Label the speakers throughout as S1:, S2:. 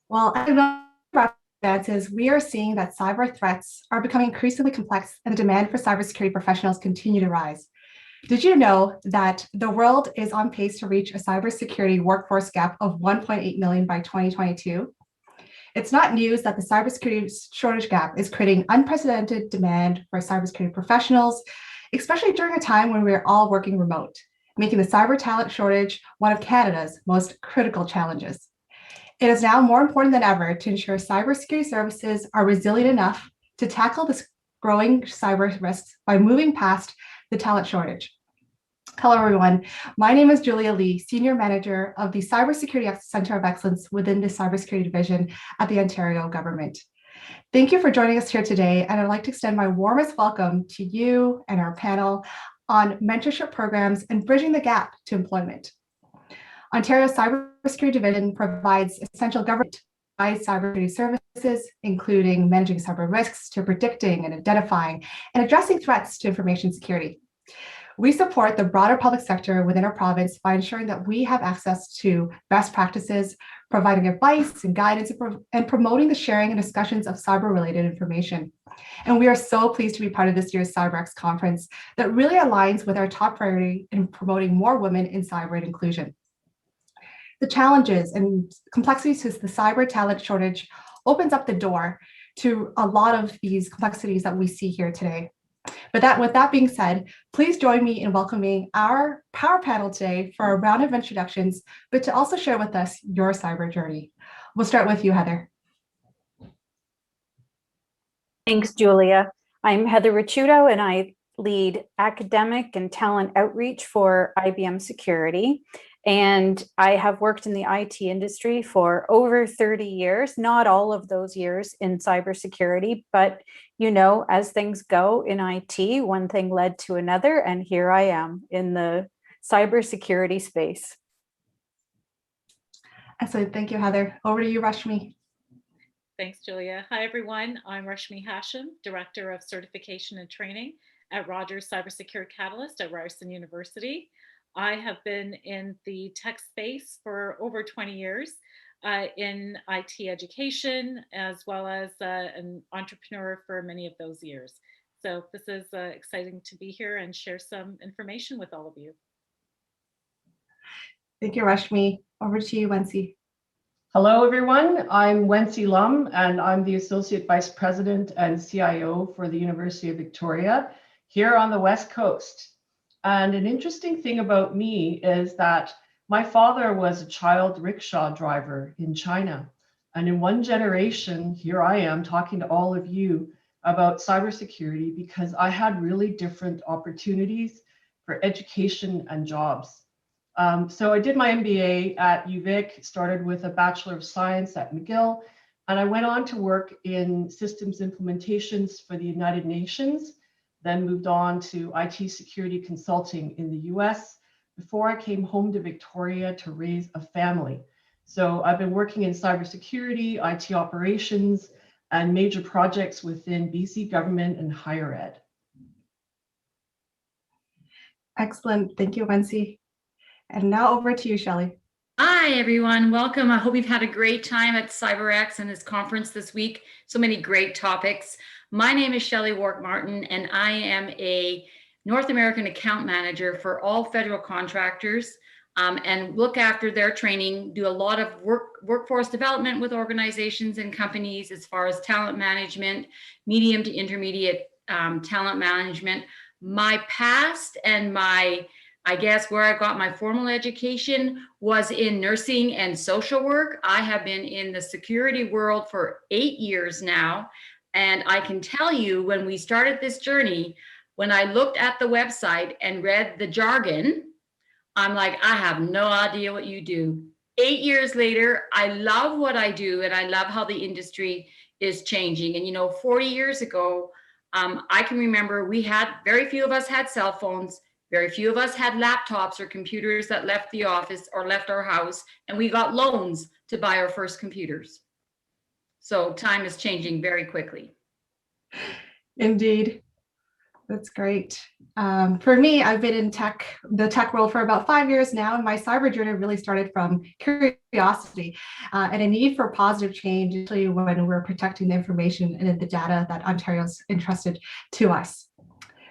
S1: Well, as advances, we are seeing that cyber threats are becoming increasingly complex and the demand for cybersecurity professionals continue to rise. Did you know that the world is on pace to reach a cybersecurity workforce gap of 1.8 million by 2022? It's not news that the cybersecurity shortage gap is creating unprecedented demand for cybersecurity professionals, especially during a time when we're all working remote, making the cyber talent shortage one of Canada's most critical challenges. It is now more important than ever to ensure cybersecurity services are resilient enough to tackle this growing cyber risks by moving past the talent shortage. Hello, everyone. My name is Julia Lee, Senior Manager of the Cybersecurity Center of Excellence within the Cybersecurity Division at the Ontario Government. Thank you for joining us here today, and I'd like to extend my warmest welcome to you and our panel on mentorship programs and bridging the gap to employment. Ontario's Cybersecurity Division provides essential government cybersecurity services, including managing cyber risks to predicting and identifying and addressing threats to information security. We support the broader public sector within our province by ensuring that we have access to best practices, providing advice and guidance, and promoting the sharing and discussions of cyber-related information. And we are so pleased to be part of this year's CyberX conference that really aligns with our top priority in promoting more women in cyber and inclusion. The challenges and complexities to the cyber talent shortage opens up the door to a lot of these complexities that we see here today. But with that being said, please join me in welcoming our power panel today for a round of introductions, but to also share with us your cyber journey. We'll start with you, Heather.
S2: Thanks, Julia. I'm Heather Ricciuto, and I lead academic and talent outreach for IBM Security. And I have worked in the IT industry for over 30 years, not all of those years in cybersecurity, but you know, as things go in IT, one thing led to another, and here I am in the cybersecurity space.
S1: Excellent, thank you, Heather. Over to you, Rushmi.
S3: Thanks, Julia. Hi, everyone. I'm Rushmi Hasham, Director of Certification and Training at Rogers Cybersecure Catalyst at Ryerson University. I have been in the tech space for over 20 years in IT education, as well as an entrepreneur for many of those years. So this is exciting to be here and share some information with all of you.
S1: Thank you, Rushmi. Over to you, Wency.
S4: Hello, everyone. I'm Wency Lum, and I'm the Associate Vice President and CIO for the University of Victoria here on the West Coast. And an interesting thing about me is that my father was a child rickshaw driver in China. And in one generation, here I am talking to all of you about cybersecurity because I had really different opportunities for education and jobs. So I did my MBA at UVic, started with a Bachelor of Science at McGill, and I went on to work in systems implementations for the United Nations, then moved on to IT security consulting in the US before I came home to Victoria to raise a family. So I've been working in cybersecurity, IT operations, and major projects within BC government and higher ed.
S1: Excellent, thank you, Wency. And now over to you, Shelley.
S5: Hi, everyone. Welcome. I hope you've had a great time at CyberX and this conference this week. So many great topics. My name is Shelley Wark-Martyn, and I am a North American account manager for all federal contractors. and look after their training, do a lot of workforce development with organizations and companies as far as talent management, medium to intermediate talent management. My past and I guess where I got my formal education was in nursing and social work. I have been in the security world for 8 years now. And I can tell you, when we started this journey, when I looked at the website and read the jargon, I'm like, I have no idea what you do. 8 years later, I love what I do, and I love how the industry is changing. And 40 years ago, I can remember very few of us had cell phones. Very few of us had laptops or computers that left the office or left our house, and we got loans to buy our first computers. So time is changing very quickly.
S1: Indeed. That's great. For me, I've been in the tech world for about 5 years now, and my cyber journey really started from curiosity and a need for positive change, especially when we're protecting the information and the data that Ontario's entrusted to us.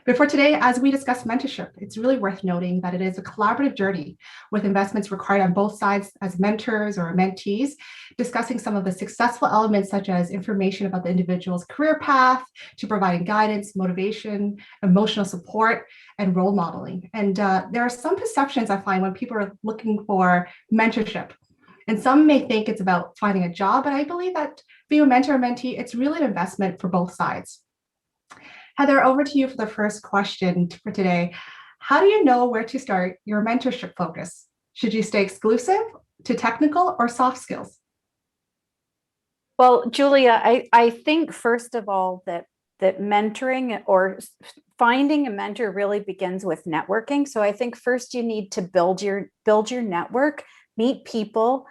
S1: But for today, as we discuss mentorship, it's really worth noting that it is a collaborative journey with investments required on both sides as mentors or mentees, discussing some of the successful elements such as information about the individual's career path to providing guidance, motivation, emotional support, and role modeling. And there are some perceptions I find when people are looking for mentorship. And some may think it's about finding a job, but I believe that being a mentor or mentee, it's really an investment for both sides. Heather, over to you for the first question for today. How do you know where to start your mentorship focus? Should you stay exclusive to technical or soft skills?
S2: Well, Julia, I think first of all that mentoring or finding a mentor really begins with networking. So I think first you need to build your network, meet people,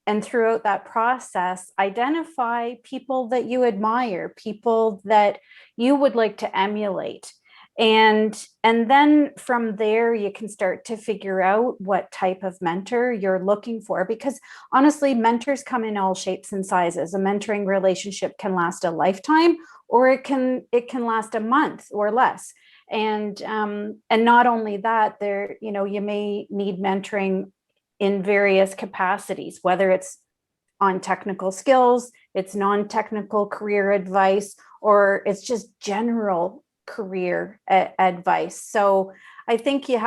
S2: and throughout that process, identify people that you admire, people that you would like to emulate. And then from there, you can start to figure out what type of mentor you're looking for, because honestly, mentors come in all shapes and sizes. A mentoring relationship can last a lifetime, or it can last a month or less. And not only that, you may need mentoring in various capacities, whether it's on technical skills, it's non-technical career advice, or it's just general career advice. So I think you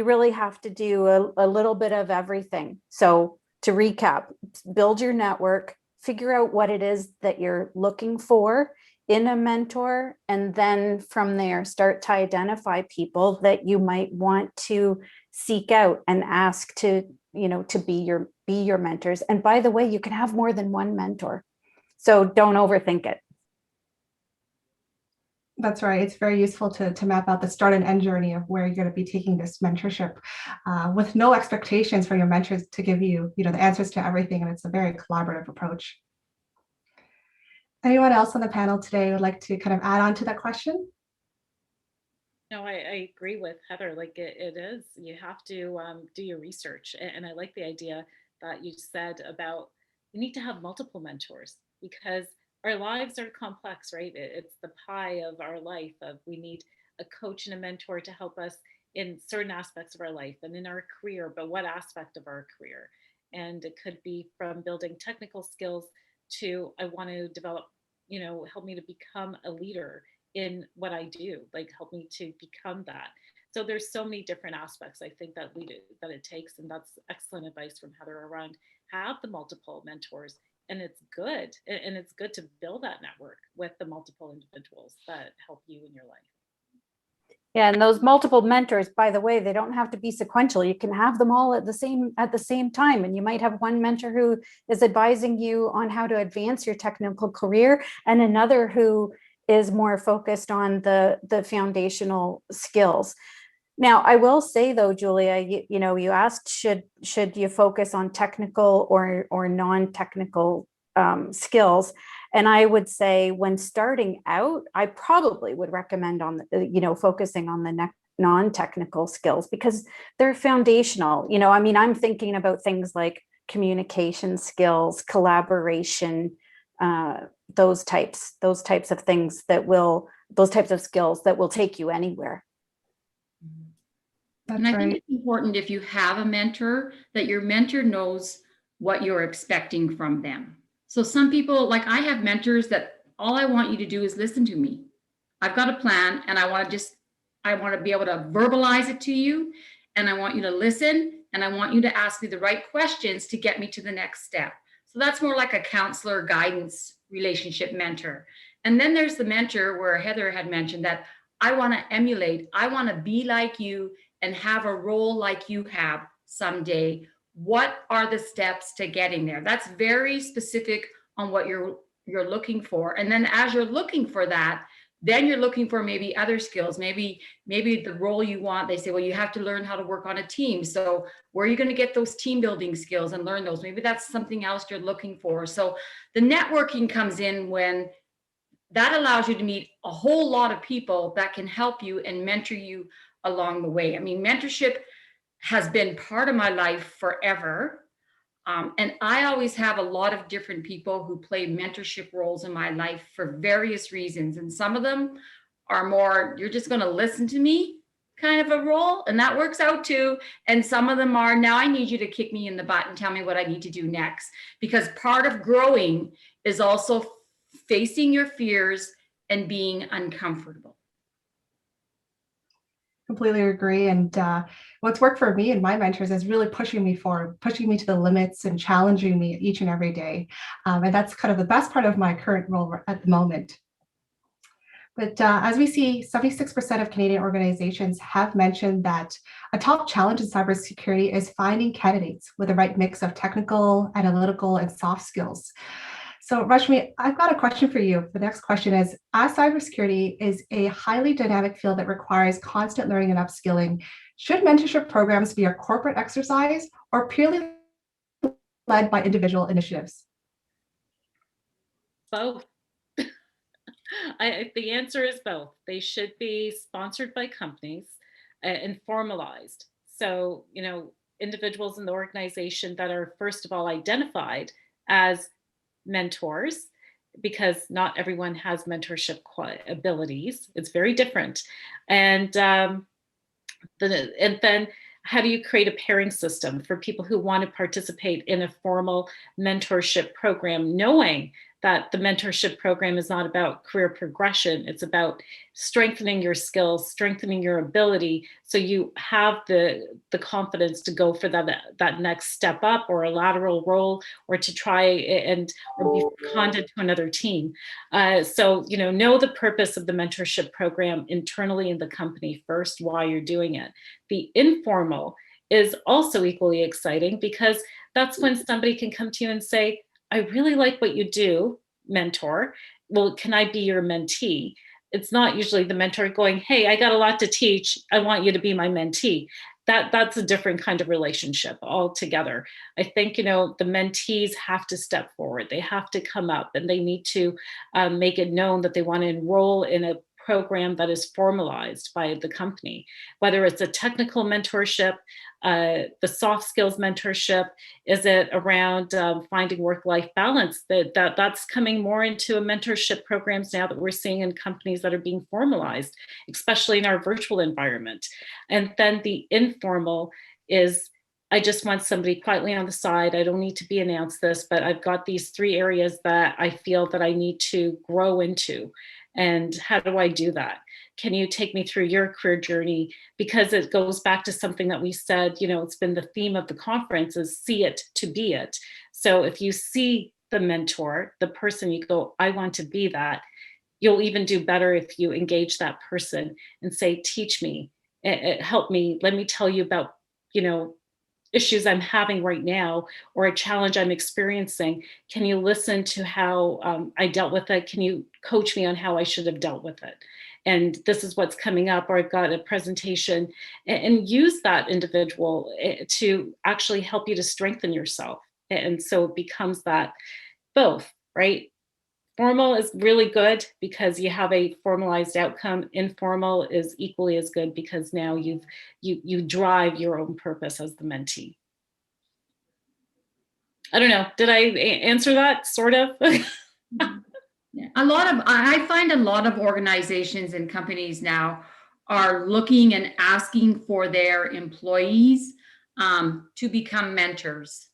S2: really have to do a little bit of everything. So to recap, build your network, figure out what it is that you're looking for in a mentor, and then from there start to identify people that you might want to seek out and ask to be your mentors. And by the way, you can have more than one mentor, so don't overthink it.
S1: That's right. It's very useful to map out the start and end journey of where you're going to be taking this mentorship with no expectations for your mentors to give you, the answers to everything. And it's a very collaborative approach. Anyone else on the panel today would like to kind of add on to that question?
S3: No, I agree with Heather. Like it is, you have to do your research. And I like the idea that you said about you need to have multiple mentors, because our lives are complex, right? It's the pie of our life of we need a coach and a mentor to help us in certain aspects of our life and in our career, but what aspect of our career? And it could be from building technical skills to I want to develop, help me to become a leader in what I do, like help me to become that. So there's so many different aspects I think that it takes, and that's excellent advice from Heather around have the multiple mentors. And it's good, and it's good to build that network with the multiple individuals that help you in your life.
S2: Yeah, and those multiple mentors, by the way, they don't have to be sequential. You can have them all at the same time. And you might have one mentor who is advising you on how to advance your technical career, and another who is more focused on the foundational skills. Now, I will say though, Julia, you asked, should you focus on technical or non-technical skills? And I would say when starting out, I probably would recommend focusing on the non-technical skills, because they're foundational. I'm thinking about things like communication skills, collaboration, those types of things those types of skills that will take you anywhere.
S5: And I
S1: That's
S5: think
S1: right.
S5: it's important if you have a mentor that your mentor knows what you're expecting from them. So some people, like I have mentors that all I want you to do is listen to me. I've got a plan and I want to be able to verbalize it to you, and I want you to listen, and I want you to ask me the right questions to get me to the next step. So that's more like a counselor guidance relationship mentor. And then there's the mentor where Heather had mentioned that I want to emulate, I want to be like you and have a role like you have someday. What are the steps to getting there? That's very specific on what you're looking for. And then as you're looking for that, then you're looking for maybe other skills. Maybe the role you want, they say, well, you have to learn how to work on a team. So where are you going to get those team building skills and learn those? Maybe that's something else you're looking for. So the networking comes in when that allows you to meet a whole lot of people that can help you and mentor you along the way. I mean, mentorship has been part of my life forever. And I always have a lot of different people who play mentorship roles in my life for various reasons. And some of them are more, you're just going to listen to me kind of a role, and that works out too. And some of them are, now I need you to kick me in the butt and tell me what I need to do next. Because part of growing is also facing your fears and being uncomfortable.
S1: Completely agree. And what's worked for me and my mentors is really pushing me forward, pushing me to the limits and challenging me each and every day. And that's kind of the best part of my current role at the moment. But as we see, 76% of Canadian organizations have mentioned that a top challenge in cybersecurity is finding candidates with the right mix of technical, analytical, and soft skills. So Rushmi, I've got a question for you. The next question is, as cybersecurity is a highly dynamic field that requires constant learning and upskilling, should mentorship programs be a corporate exercise or purely led by individual initiatives?
S3: Both. The answer is both. They should be sponsored by companies and formalized. So, individuals in the organization that are, first of all, identified as mentors, because not everyone has mentorship abilities. It's very different. And then how do you create a pairing system for people who want to participate in a formal mentorship program, knowing that the mentorship program is not about career progression. It's about strengthening your skills, strengthening your ability, so you have the confidence to go for that next step up or a lateral role, or to try or be seconded to another team. So know the purpose of the mentorship program internally in the company first, why you're doing it. The informal is also equally exciting, because that's when somebody can come to you and say, I really like what you do, mentor. Well, can I be your mentee? It's not usually the mentor going, hey, I got a lot to teach, I want you to be my mentee. That's a different kind of relationship altogether. I think, the mentees have to step forward. They have to come up, and they need to make it known that they want to enroll in a program that is formalized by the company, whether it's a technical mentorship, the soft skills mentorship. Is it around finding work-life balance? That's coming more into a mentorship programs now that we're seeing in companies that are being formalized, especially in our virtual environment. And then the informal is, I just want somebody quietly on the side. I don't need to be announced this, but I've got these 3 areas that I feel that I need to grow into. And how do I do that? Can you take me through your career journey? Because it goes back to something that we said, it's been the theme of the conference, is see it to be it. So if you see the mentor, the person, you go, I want to be that. You'll even do better if you engage that person and say, teach me, help me, let me tell you about, issues I'm having right now, or a challenge I'm experiencing. Can you listen to how I dealt with it? Can you coach me on how I should have dealt with it? And this is what's coming up, or I've got a presentation, and use that individual to actually help you to strengthen yourself. And so it becomes that both, right? Formal is really good because you have a formalized outcome. Informal is equally as good because now you drive your own purpose as the mentee. I don't know. Did I answer that? Sort of.
S5: Yeah. I find a lot of organizations and companies now are looking and asking for their employees to become mentors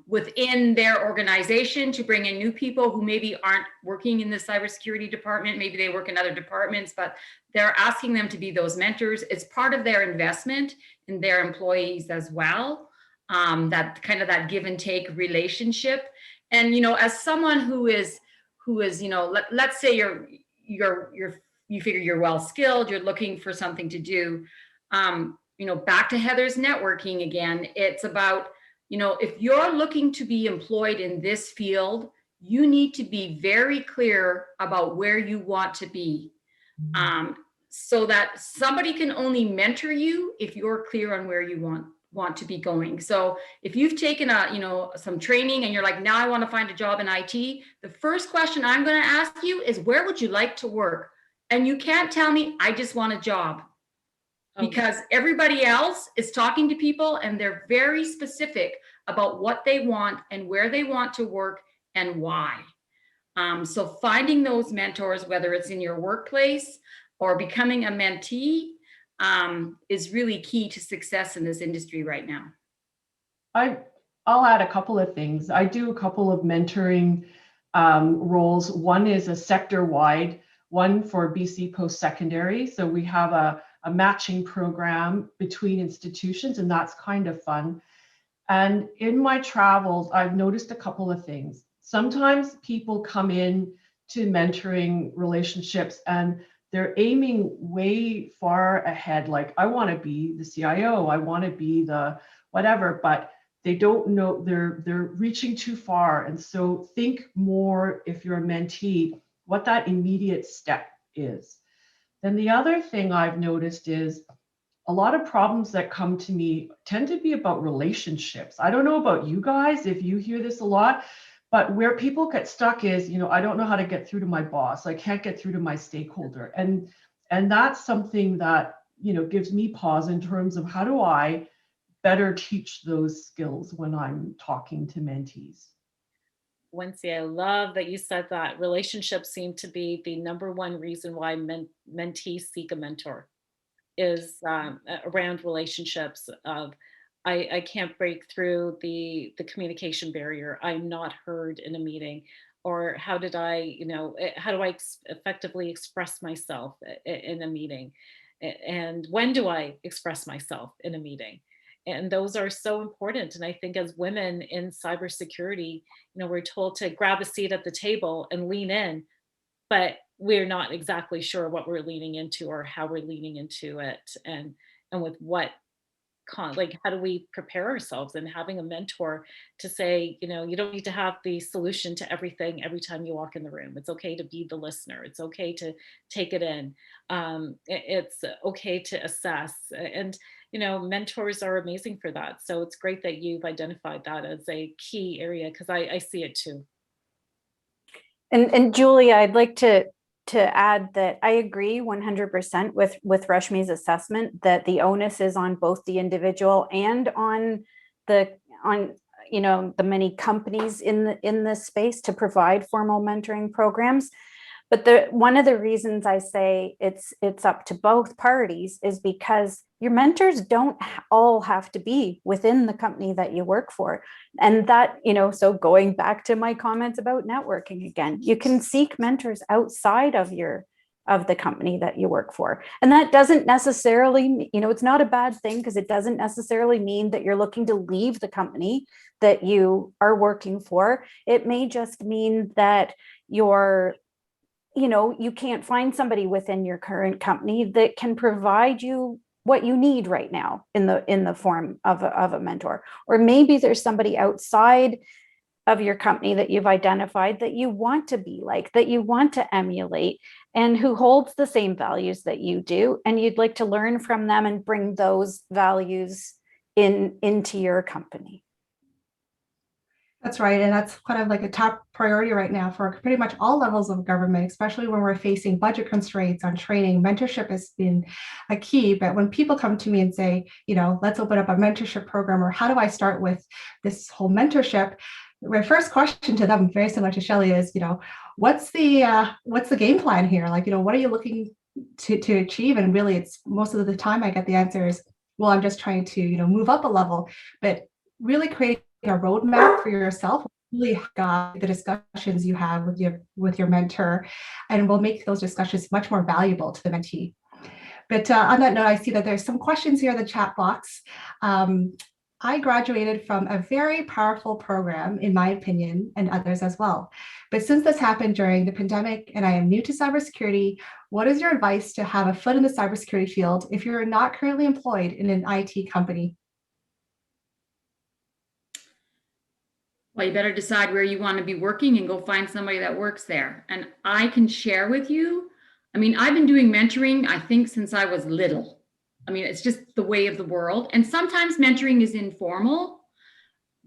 S5: within their organization, to bring in new people who maybe aren't working in the cybersecurity department. Maybe they work in other departments, but they're asking them to be those mentors. It's part of their investment in their employees as well. That kind of that give and take relationship. And, you know, as someone who is, you know, let's say you figure you're well skilled, you're looking for something to do. You know, back to Heather's networking again, it's about, you know, if you're looking to be employed in this field, you need to be very clear about where you want to be, so that somebody can only mentor you if you're clear on where you want to be going. So if you've taken some training and you're like, now I want to find a job in IT, the first question I'm going to ask you is, where would you like to work? And you can't tell me, I just want a job. Because everybody else is talking to people and they're very specific about what they want and where they want to work and why. So finding those mentors, whether it's in your workplace or becoming a mentee, is really key to success in this industry right now.
S4: I'll add a couple of things. I do a couple of mentoring roles. One is a sector-wide, one for BC post-secondary. So we have a matching program between institutions, and that's kind of fun. And in my travels, I've noticed a couple of things. Sometimes people come in to mentoring relationships and they're aiming way far ahead. Like, I want to be the CIO, I want to be the whatever, but they don't know, they're reaching too far. And so think more, if you're a mentee, what that immediate step is. Then the other thing I've noticed is a lot of problems that come to me tend to be about relationships. I don't know about you guys, if you hear this a lot, but where people get stuck is, you know, I don't know how to get through to my boss. I can't get through to my stakeholder. And that's something that, you know, gives me pause in terms of how do I better teach those skills when I'm talking to mentees.
S3: Wency, I love that you said that. Relationships seem to be the number one reason why mentees seek a mentor, is around relationships of, I can't break through the communication barrier. I'm not heard in a meeting. Or how do I effectively express myself in a meeting? And when do I express myself in a meeting? And those are so important. And I think as women in cybersecurity, we're told to grab a seat at the table and lean in, but we're not exactly sure what we're leaning into or how we're leaning into it, and with what how do we prepare ourselves, and having a mentor to say, you don't need to have the solution to everything every time you walk in the room. It's okay to be the listener. It's okay to take it in. It's okay to assess, and mentors are amazing for that. So it's great that you've identified that as a key area, because I see it too.
S2: And Julia, I'd like to add that I agree 100% with Rushmi's assessment that the onus is on both the individual and on the many companies in this space to provide formal mentoring programs. But one of the reasons I say it's up to both parties is because your mentors don't all have to be within the company that you work for. And that, so going back to my comments about networking again, you can seek mentors outside of the company that you work for. And that doesn't necessarily, it's not a bad thing, because it doesn't necessarily mean that you're looking to leave the company that you are working for. It may just mean that you can't find somebody within your current company that can provide you what you need right now in the form of a mentor. Or maybe there's somebody outside of your company that you've identified that you want to be like, that you want to emulate, and who holds the same values that you do, and you'd like to learn from them and bring those values into your company.
S1: That's right. And that's kind of like a top priority right now for pretty much all levels of government, especially when we're facing budget constraints on training. Mentorship has been a key. But when people come to me and say, let's open up a mentorship program, or how do I start with this whole mentorship? My first question to them, very similar to Shelley, is, what's the game plan here? Like, what are you looking to achieve. And really, it's most of the time I get the answer is, well, I'm just trying to, move up a level. But really creating a roadmap for yourself really guide the discussions you have with your mentor, and will make those discussions much more valuable to the mentee. But on that note, I see that there's some questions here in the chat box. I graduated from a very powerful program, in my opinion, and others as well. But since this happened during the pandemic and I am new to cybersecurity, what is your advice to have a foot in the cybersecurity field if you're not currently employed in an IT company?
S5: Well, you better decide where you want to be working and go find somebody that works there. And I can share with you, I mean, I've been doing mentoring, I think, since I was little. I mean, it's just the way of the world. And sometimes mentoring is informal.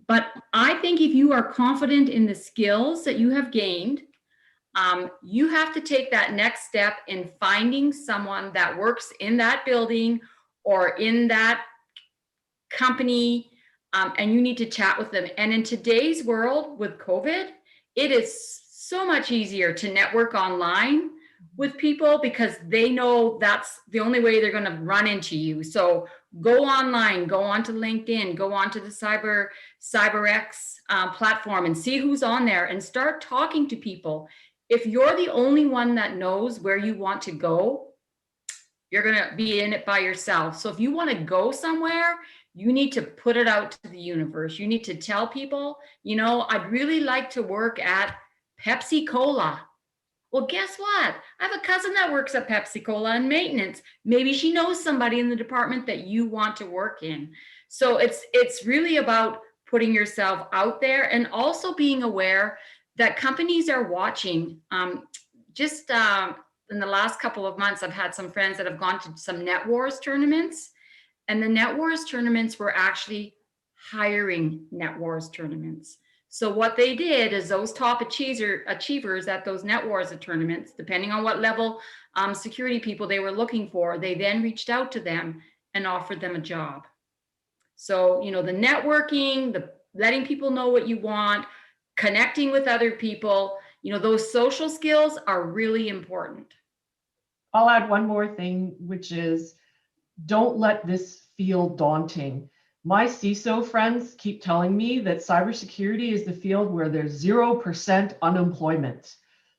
S5: But I think if you are confident in the skills that you have gained, you have to take that next step in finding someone that works in that building or in that company, and you need to chat with them. And in today's world with COVID, it is so much easier to network online with people because they know that's the only way they're going to run into you. So go online, go onto LinkedIn, go onto the CyberX platform and see who's on there and start talking to people. If you're the only one that knows where you want to go, you're going to be in it by yourself. So if you want to go somewhere, you need to put it out to the universe. You need to tell people, I'd really like to work at Pepsi Cola. Well, guess what? I have a cousin that works at Pepsi Cola in maintenance. Maybe she knows somebody in the department that you want to work in. So it's really about putting yourself out there and also being aware that companies are watching. In the last couple of months, I've had some friends that have gone to some Net Wars tournaments, and the Net Wars tournaments were actually hiring Net Wars tournaments. So what they did is those top achievers at those Net Wars tournaments, depending on what level security people they were looking for, they then reached out to them and offered them a job. So, the networking, the letting people know what you want, connecting with other people, those social skills are really important.
S4: I'll add one more thing, which is don't let this feel daunting. My CISO friends keep telling me that cybersecurity is the field where there's 0% unemployment.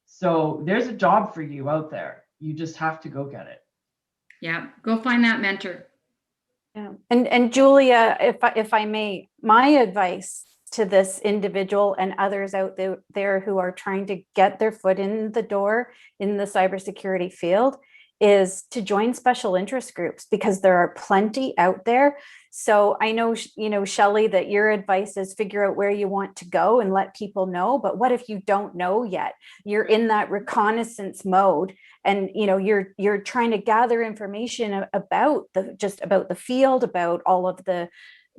S4: So there's a job for you out there. You just have to go get it.
S5: Yeah, go find that mentor.
S2: Yeah. And Julia, if I may, my advice to this individual and others out there who are trying to get their foot in the door in the cybersecurity field is to join special interest groups, because there are plenty out there. So I know, Shelley, that your advice is figure out where you want to go and let people know. But what if you don't know yet? You're in that reconnaissance mode, and you're trying to gather information about the field, about all of the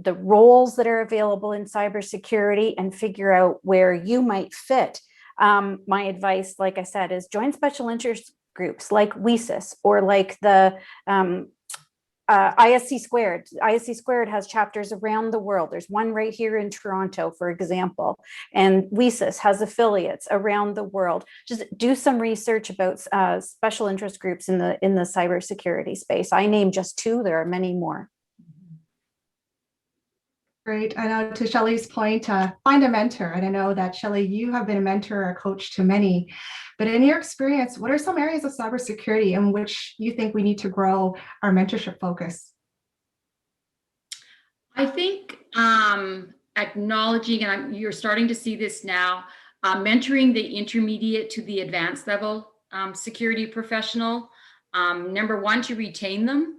S2: roles that are available in cybersecurity, and figure out where you might fit. My advice, like I said, is join special interest groups like WESIS or like the ISC Squared. ISC Squared has chapters around the world. There's one right here in Toronto, for example, and WESIS has affiliates around the world. Just do some research about special interest groups in the cybersecurity space. I named just 2. There are many more.
S1: Great. I know, to Shelley's point, find a mentor. And I know that, Shelley, you have been a mentor or a coach to many. But in your experience, what are some areas of cybersecurity in which you think we need to grow our mentorship focus?
S5: I think acknowledging, and you're starting to see this now, mentoring the intermediate to the advanced level security professional. Number 1, to retain them.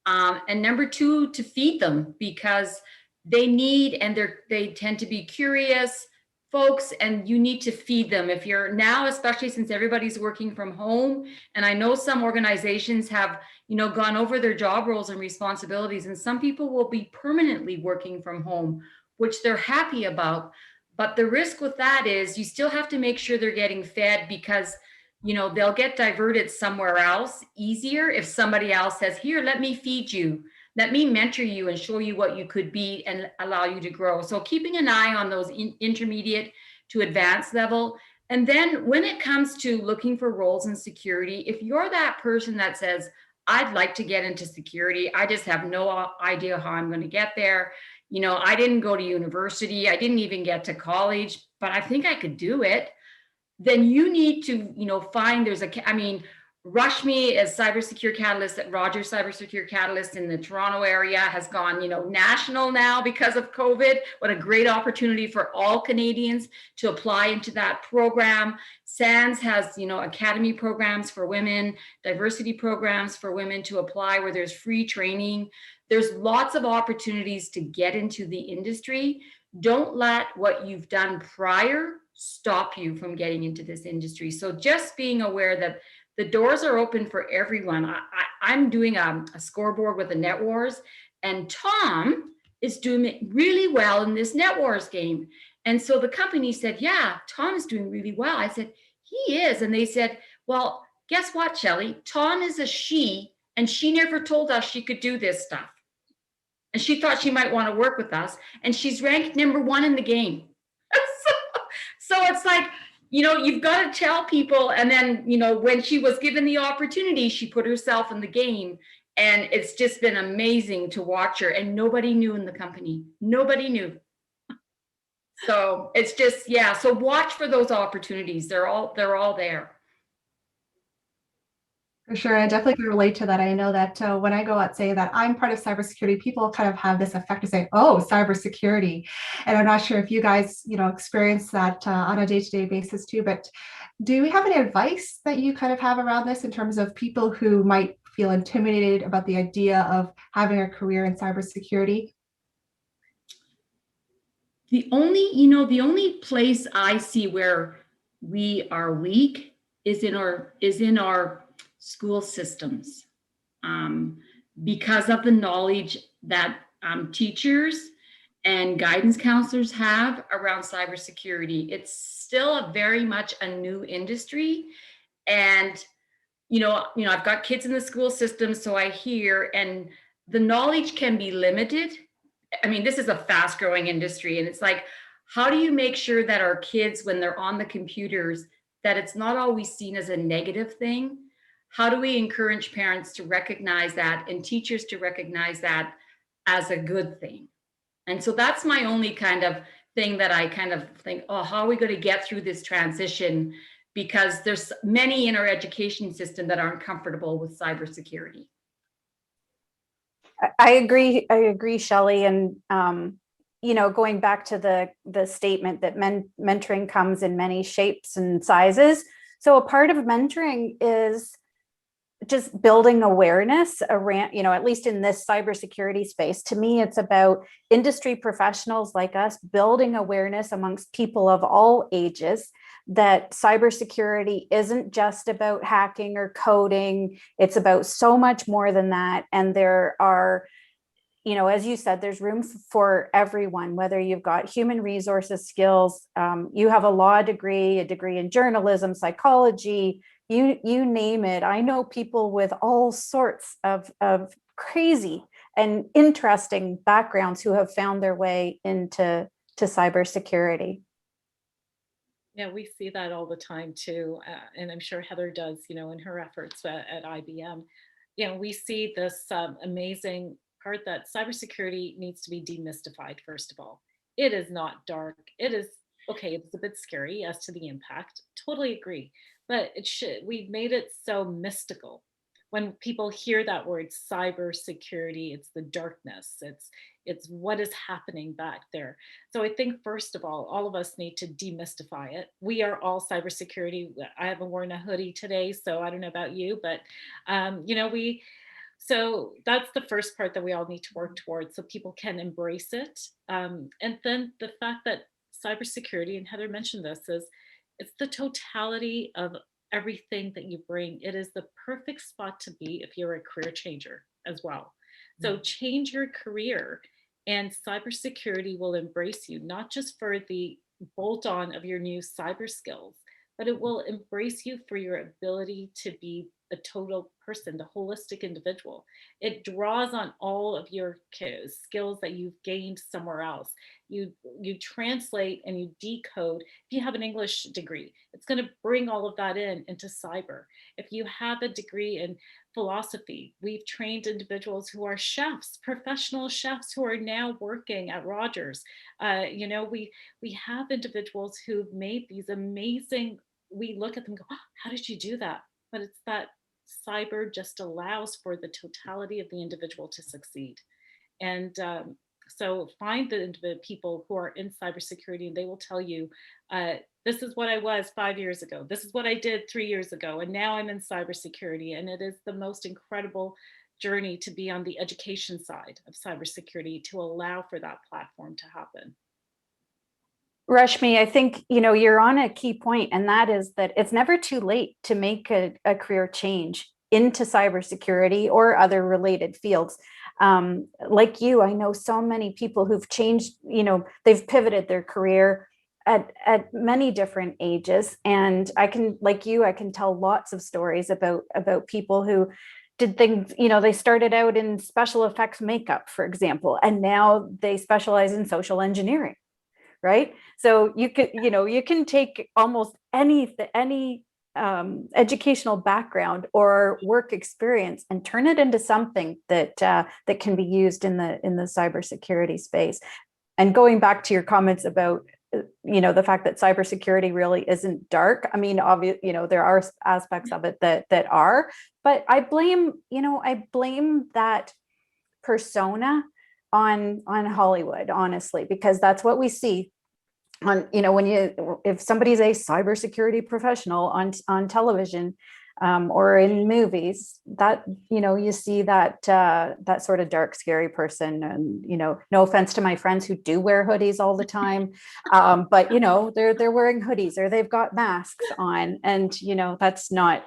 S5: And number 2, to feed them, because they need, and they tend to be curious folks, and you need to feed them. If you're now, especially since everybody's working from home, and I know some organizations have, gone over their job roles and responsibilities, and some people will be permanently working from home, which they're happy about. But the risk with that is you still have to make sure they're getting fed, because they'll get diverted somewhere else easier if somebody else says, here, let me feed you. Let me mentor you and show you what you could be and allow you to grow. So keeping an eye on those intermediate to advanced level, And then when it comes to looking for roles in security, if you're that person that says, I'd like to get into security, I just have no idea how I'm going to get there. You know, I didn't go to university, I didn't even get to college, but I think I could do it. Then you need to, you know, find I mean, Rushmi as Cybersecure Catalyst at Rogers Cybersecure Catalyst in the Toronto area has gone, you know, national now because of COVID. What a great opportunity for all Canadians to apply into that program. SANS has, you know, academy programs for women, diversity programs for women to apply where there's free training. There's lots of opportunities to get into the industry. Don't let what you've done prior stop you from getting into this industry. So just being aware that the doors are open for everyone. I'm doing a scoreboard with the Net Wars, and Tom is doing really well in this Net Wars game. And so the company said, yeah, Tom is doing really well. I said, he is. And they said, well, guess what, Shelley? Tom is a she, and she never told us she could do this stuff. And she thought she might want to work with us. And she's ranked #1 in the game. So it's like, you know, you've got to tell people. And then, you know, when she was given the opportunity, she put herself in the game. And it's just been amazing to watch her. And nobody knew in the company. Nobody knew. So it's just, yeah. So watch for those opportunities. They're all there.
S1: For sure, I definitely can relate to that. I know that when I go out saying that I'm part of cybersecurity, people kind of have this effect to say, "Oh, cybersecurity," and I'm not sure if you guys, you know, experience that on a day-to-day basis too. But do we have any advice that you kind of have around this in terms of people who might feel intimidated about the idea of having a career in cybersecurity?
S5: The only place I see where we are weak is in our school systems, because of the knowledge that teachers and guidance counselors have around cybersecurity. It's still very much a new industry, and I've got kids in the school system, so I hear, and the knowledge can be limited. I mean, this is a fast-growing industry, and it's like, how do you make sure that our kids, when they're on the computers, that it's not always seen as a negative thing? How do we encourage parents to recognize that and teachers to recognize that as a good thing? And so that's my only kind of thing that I kind of think, oh, how are we going to get through this transition? Because there's many in our education system that aren't comfortable with cybersecurity.
S2: I agree, Shelley. And, going back to the statement that mentoring comes in many shapes and sizes. So a part of mentoring is just building awareness around, at least in this cybersecurity space. To me, it's about industry professionals like us building awareness amongst people of all ages that cybersecurity isn't just about hacking or coding. It's about so much more than that. And there are, as you said, there's room for everyone, whether you've got human resources skills, you have a law degree, a degree in journalism, psychology, you name it. I know people with all sorts of crazy and interesting backgrounds who have found their way into cybersecurity.
S3: Yeah, we see that all the time too. And I'm sure Heather does, in her efforts at IBM. We see this amazing part that cybersecurity needs to be demystified, first of all. It is not dark. It is, okay, it's a bit scary as to the impact. Totally agree. But we've made it so mystical. When people hear that word cybersecurity, it's the darkness. It's what is happening back there. So I think, first of all of us need to demystify it. We are all cybersecurity. I haven't worn a hoodie today, so I don't know about you, but so that's the first part that we all need to work towards, so people can embrace it. And then the fact that cybersecurity, and Heather mentioned this, is it's the totality of everything that you bring. It is the perfect spot to be if you're a career changer as well. So change your career, and cybersecurity will embrace you, not just for the bolt on of your new cyber skills, but it will embrace you for your ability to be a total person, the holistic individual. It draws on all of your skills that you've gained somewhere else. You translate and you decode. If you have an English degree, it's going to bring all of that into cyber. If you have a degree in philosophy, we've trained individuals who are chefs, professional chefs who are now working at Rogers. We have individuals who've made these amazing. We look at them and go, oh, how did you do that? But it's that cyber just allows for the totality of the individual to succeed. And so find the people who are in cybersecurity, and they will tell you, this is what I was 5 years ago. This is what I did 3 years ago. And now I'm in cybersecurity. And it is the most incredible journey to be on the education side of cybersecurity to allow for that platform to happen.
S2: Rushmi, I think, you're on a key point, and that is that it's never too late to make a career change into cybersecurity or other related fields. Like you, I know so many people who've changed, they've pivoted their career at many different ages. And I can tell lots of stories about people who did things, they started out in special effects makeup, for example, and now they specialize in social engineering. Right. So you can take almost any educational background or work experience and turn it into something that can be used in the cybersecurity space. And going back to your comments about the fact that cybersecurity really isn't dark. I mean, obviously, there are aspects of it that are, but I blame that persona on Hollywood, honestly, because that's what we see on, if somebody's a cybersecurity professional on television or in movies, that, you see that sort of dark, scary person. And, no offense to my friends who do wear hoodies all the time, but, they're wearing hoodies or they've got masks on, and, that's not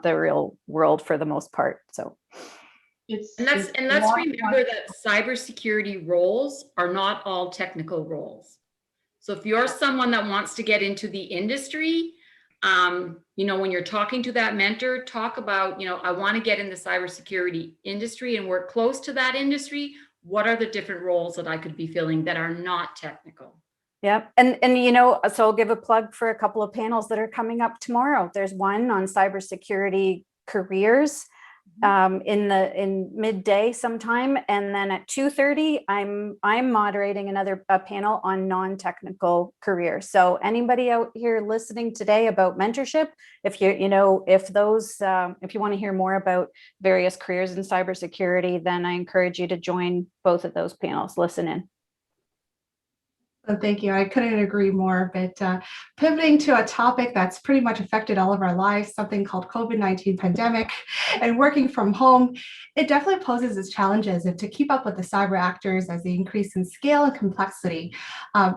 S2: the real world for the most part. So.
S5: Let's remember that cybersecurity roles are not all technical roles. So if you're someone that wants to get into the industry, when you're talking to that mentor, talk about, I want to get in the cybersecurity industry and work close to that industry. What are the different roles that I could be filling that are not technical?
S2: Yep. And so I'll give a plug for a couple of panels that are coming up tomorrow. There's one on cybersecurity careers in midday sometime, and then at 2:30 I'm moderating a panel on non-technical careers. So anybody out here listening today about mentorship, if you want to hear more about various careers in cybersecurity, then I encourage you to join both of those panels. Listen in.
S1: Thank you. I couldn't agree more, but pivoting to a topic that's pretty much affected all of our lives, something called COVID-19 pandemic and working from home, it definitely poses its challenges and to keep up with the cyber actors as they increase in scale and complexity.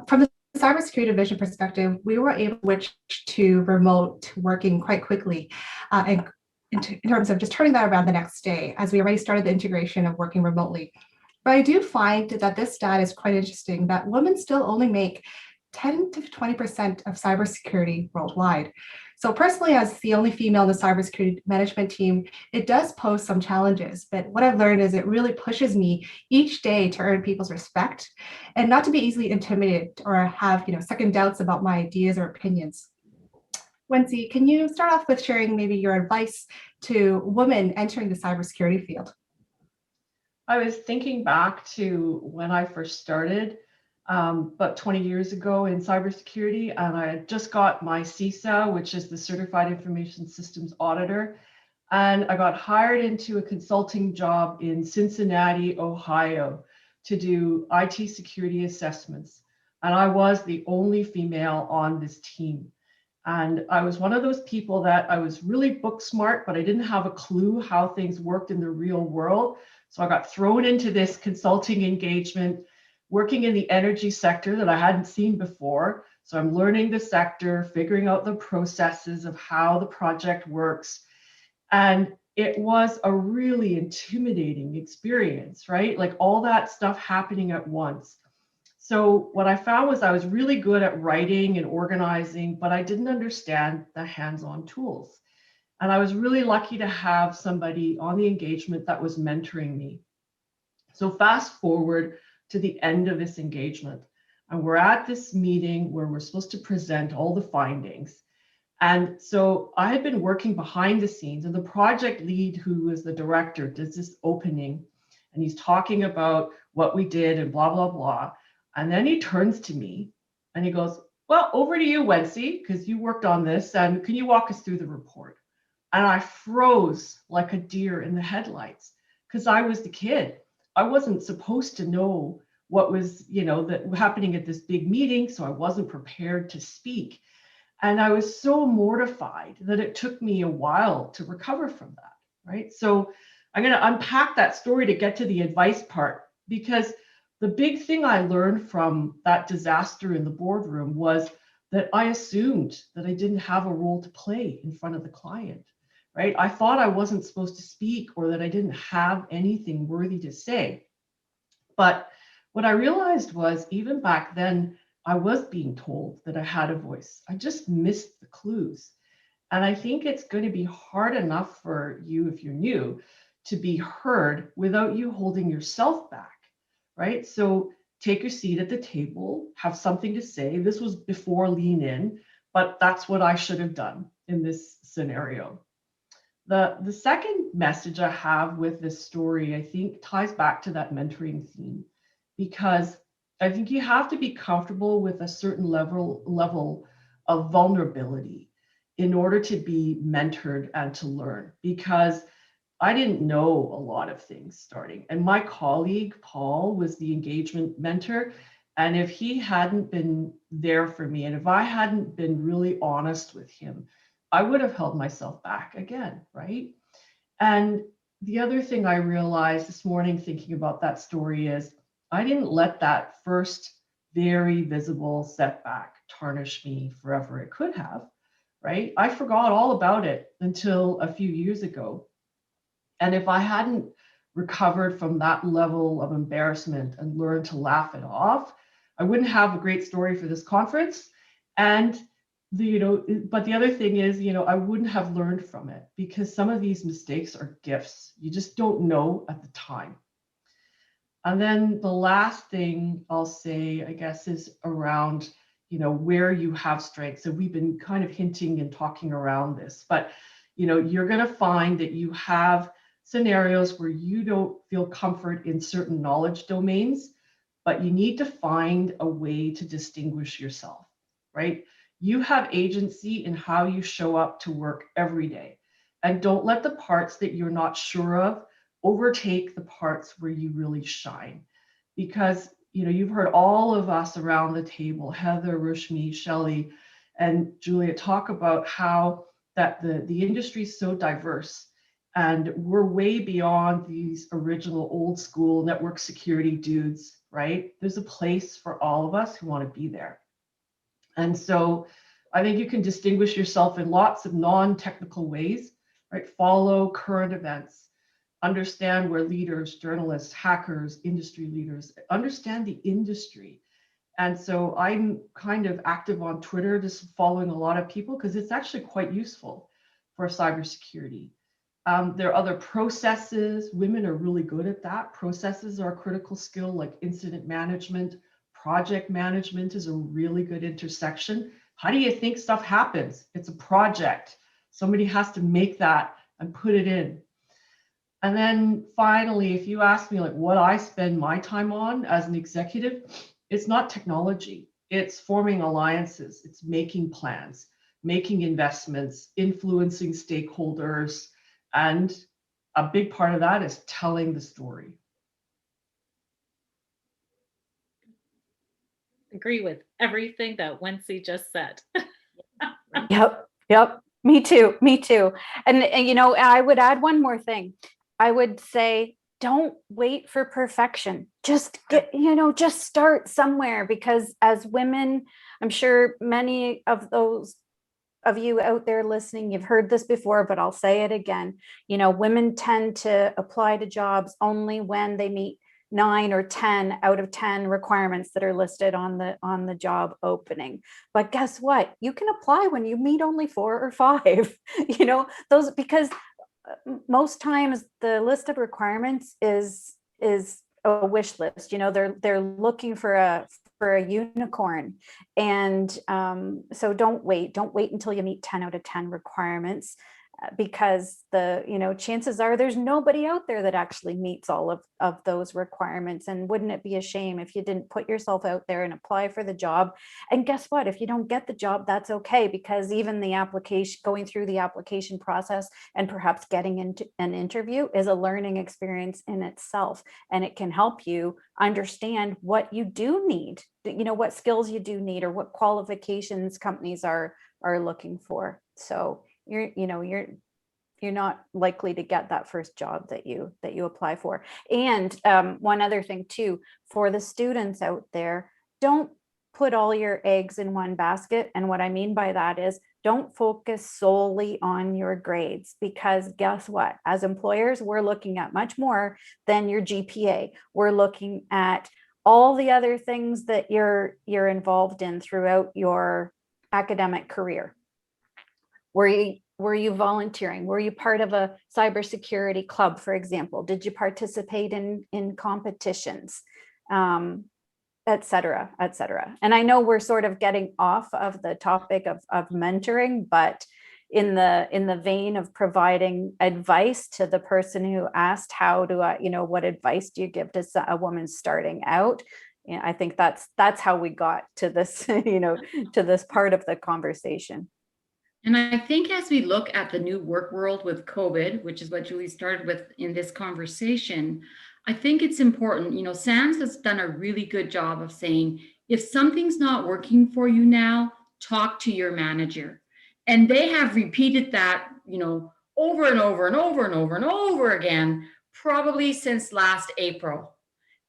S1: From the cybersecurity division perspective, we were able to switch to remote working quite quickly and in terms of just turning that around the next day, as we already started the integration of working remotely. But I do find that this data is quite interesting, that women still only make 10 to 20% of cybersecurity worldwide. So personally, as the only female in the cybersecurity management team, it does pose some challenges. But what I've learned is it really pushes me each day to earn people's respect and not to be easily intimidated or have second doubts about my ideas or opinions. Wency, can you start off with sharing maybe your advice to women entering the cybersecurity field?
S4: I was thinking back to when I first started about 20 years ago in cybersecurity, and I had just got my CISA, which is the Certified Information Systems Auditor, and I got hired into a consulting job in Cincinnati, Ohio, to do IT security assessments. And I was the only female on this team. And I was one of those people that I was really book smart, but I didn't have a clue how things worked in the real world. So I got thrown into this consulting engagement, working in the energy sector that I hadn't seen before. So I'm learning the sector, figuring out the processes of how the project works. And it was a really intimidating experience, right? Like all that stuff happening at once. So what I found was I was really good at writing and organizing, but I didn't understand the hands-on tools. And I was really lucky to have somebody on the engagement that was mentoring me. So fast forward to the end of this engagement, and we're at this meeting where we're supposed to present all the findings. And so I had been working behind the scenes, and the project lead, who is the director, does this opening, and he's talking about what we did and blah, blah, blah. And then he turns to me and he goes, well, over to you, Wency, because you worked on this, and can you walk us through the report? And I froze like a deer in the headlights, because I was the kid. I wasn't supposed to know what was, happening at this big meeting, so I wasn't prepared to speak. And I was so mortified that it took me a while to recover from that, right? So I'm going to unpack that story to get to the advice part, because the big thing I learned from that disaster in the boardroom was that I assumed that I didn't have a role to play in front of the client, right? I thought I wasn't supposed to speak, or that I didn't have anything worthy to say. But what I realized was, even back then, I was being told that I had a voice. I just missed the clues. And I think it's going to be hard enough for you, if you're new, to be heard without you holding yourself back, right? So take your seat at the table, have something to say. This was before Lean In, but that's what I should have done in this scenario. The second message I have with this story, I think, ties back to that mentoring theme, because I think you have to be comfortable with a certain level of vulnerability in order to be mentored and to learn, because I didn't know a lot of things starting. And my colleague, Paul, was the engagement mentor. And if he hadn't been there for me, and if I hadn't been really honest with him, I would have held myself back again, right? And the other thing I realized this morning thinking about that story is I didn't let that first very visible setback tarnish me forever. It could have, right? I forgot all about it until a few years ago. And if I hadn't recovered from that level of embarrassment and learned to laugh it off, I wouldn't have a great story for this conference. And but the other thing is, I wouldn't have learned from it, because some of these mistakes are gifts. You just don't know at the time. And then the last thing I'll say, I guess, is around, where you have strengths. So we've been kind of hinting and talking around this, but, you're going to find that you have scenarios where you don't feel comfort in certain knowledge domains, but you need to find a way to distinguish yourself, right? You have agency in how you show up to work every day. And don't let the parts that you're not sure of overtake the parts where you really shine. Because, you've heard all of us around the table, Heather, Rushmi, Shelley, and Julia, talk about how that the industry is so diverse. And we're way beyond these original old school network security dudes, right? There's a place for all of us who want to be there. And so I think you can distinguish yourself in lots of non-technical ways, right? Follow current events, understand where leaders, journalists, hackers, industry leaders, understand the industry. And so I'm kind of active on Twitter, just following a lot of people, because it's actually quite useful for cybersecurity. There are other processes. Women are really good at that. Processes are a critical skill, like incident management. Project management is a really good intersection. How do you think stuff happens? It's a project. Somebody has to make that and put it in. And then finally, if you ask me like what I spend my time on as an executive, it's not technology. It's forming alliances. It's making plans, making investments, influencing stakeholders. And a big part of that is telling the story.
S3: Agree with everything that Wency just said.
S2: Yep. Me too. And I would add one more thing. I would say, don't wait for perfection. Just just start somewhere, because as women, I'm sure many of those of you out there listening, you've heard this before, but I'll say it again. Women tend to apply to jobs only when they meet 9 or 10 out of 10 requirements that are listed on the job opening. But guess what? You can apply when you meet only 4 or 5, those, because most times the list of requirements is a wish list. They're looking for a unicorn. And so don't wait until you meet 10 out of 10 requirements, because chances are there's nobody out there that actually meets all of those requirements. And wouldn't it be a shame if you didn't put yourself out there and apply for the job? And guess what? If you don't get the job, that's okay, because even the application, going through the application process and perhaps getting into an interview is a learning experience in itself. And it can help you understand what you do need, what skills you do need, or what qualifications companies are looking for. So you're not likely to get that first job that you apply for. And one other thing too, for the students out there, don't put all your eggs in one basket. And what I mean by that is, don't focus solely on your grades, because guess what? As employers, we're looking at much more than your GPA. We're looking at all the other things that you're involved in throughout your academic career. Were you volunteering? Were you part of a cybersecurity club, for example? Did you participate in competitions, et cetera, et cetera? And I know we're sort of getting off of the topic of mentoring, but in the vein of providing advice to the person who asked, how do I, what advice do you give to a woman starting out? I think that's how we got to this, to this part of the conversation.
S5: And I think as we look at the new work world with COVID, which is what Julie started with in this conversation, I think it's important, SANS has done a really good job of saying, if something's not working for you now, talk to your manager. And they have repeated that, over and over and over and over and over again, probably since last April.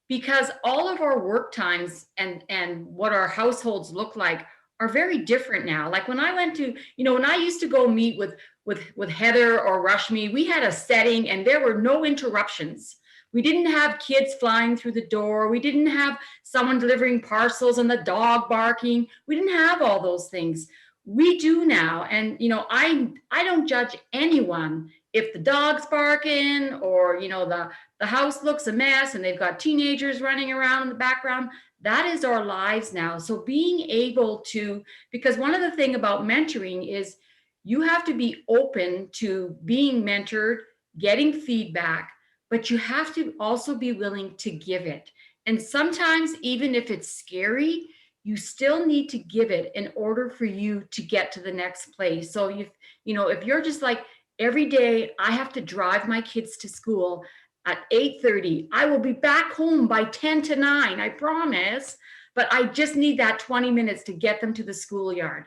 S5: Because all of our work times and what our households look like are very different now. Like when I went to, when I used to go meet with Heather or Rushmi, we had a setting and there were no interruptions. We didn't have kids flying through the door. We didn't have someone delivering parcels and the dog barking. We didn't have all those things. We do now. And, I don't judge anyone if the dog's barking or, the house looks a mess and they've got teenagers running around in the background. That is our lives now. So being able to, because one of the things about mentoring is you have to be open to being mentored, getting feedback, but you have to also be willing to give it. And sometimes, even if it's scary, you still need to give it in order for you to get to the next place. So if you're just like, every day I have to drive my kids to school at 8:30. I will be back home by 10 to 9, I promise. But I just need that 20 minutes to get them to the schoolyard.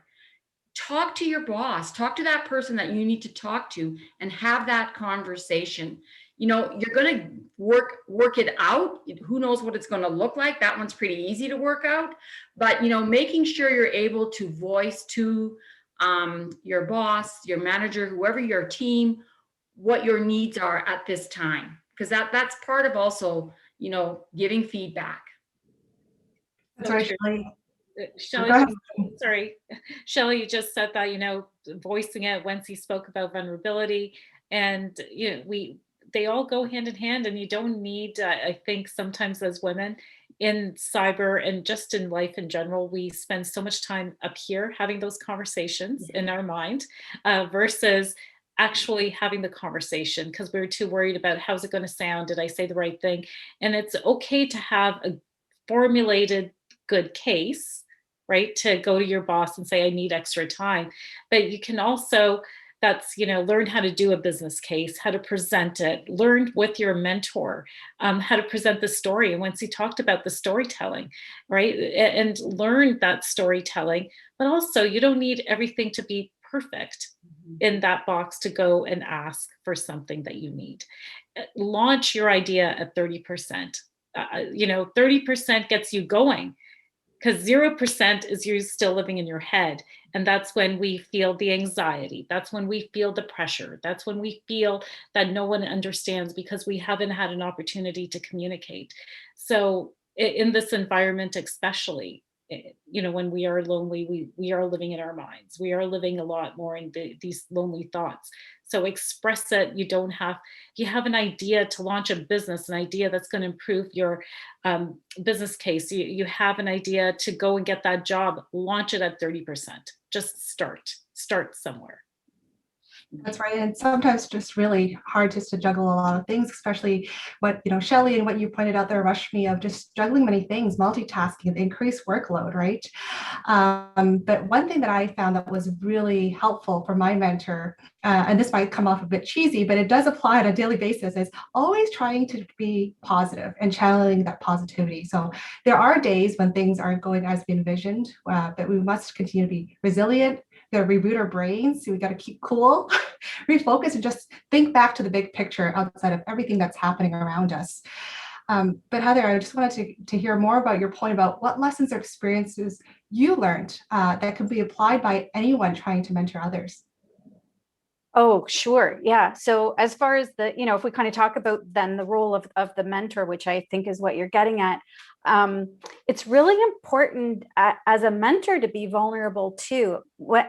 S5: Talk to your boss, talk to that person that you need to talk to and have that conversation. You're going to work it out. Who knows what it's going to look like? That one's pretty easy to work out. But, making sure you're able to voice to your boss, your manager, whoever your team, what your needs are at this time. Because that's part of also, giving feedback.
S1: That's right,
S3: Shelley. Shelley, you just said that, voicing it. Wency spoke about vulnerability, and they all go hand in hand. And you don't need, I think, sometimes as women in cyber and just in life in general, we spend so much time up here having those conversations in our mind versus actually having the conversation, because we're too worried about how's it going to sound, did I say the right thing? And it's okay to have a formulated good case, right, to go to your boss and say, I need extra time. But you can also, learn how to do a business case, how to present it, learn with your mentor, how to present the story. And once he talked about the storytelling, right, and learn that storytelling, but also you don't need everything to be perfect in that box to go and ask for something that you need. Launch your idea at 30%. 30% gets you going. because 0% is you still living in your head. And that's when we feel the anxiety. That's when we feel the pressure. That's when we feel that no one understands because we haven't had an opportunity to communicate. So in this environment, especially, when we are lonely, we are living in our minds. We are living a lot more in these lonely thoughts. So express it. You have an idea to launch a business, an idea that's going to improve your business case. You have an idea to go and get that job, launch it at 30%. Just start somewhere.
S1: That's right. And sometimes just really hard just to juggle a lot of things, especially what, Shelley, and what you pointed out there, Rushmi, of just juggling many things, multitasking, increased workload, right? But one thing that I found that was really helpful for my mentor, and this might come off a bit cheesy, but it does apply on a daily basis, is always trying to be positive and channeling that positivity. So there are days when things aren't going as we envisioned, but we must continue to be resilient. To reboot our brains. So we got to keep cool, refocus, and just think back to the big picture outside of everything that's happening around us. But Heather, I just wanted to hear more about your point about what lessons or experiences you learned that could be applied by anyone trying to mentor others.
S2: Oh, sure. Yeah. So as far as if we kind of talk about then the role of the mentor, which I think is what you're getting at, it's really important as a mentor to be vulnerable too.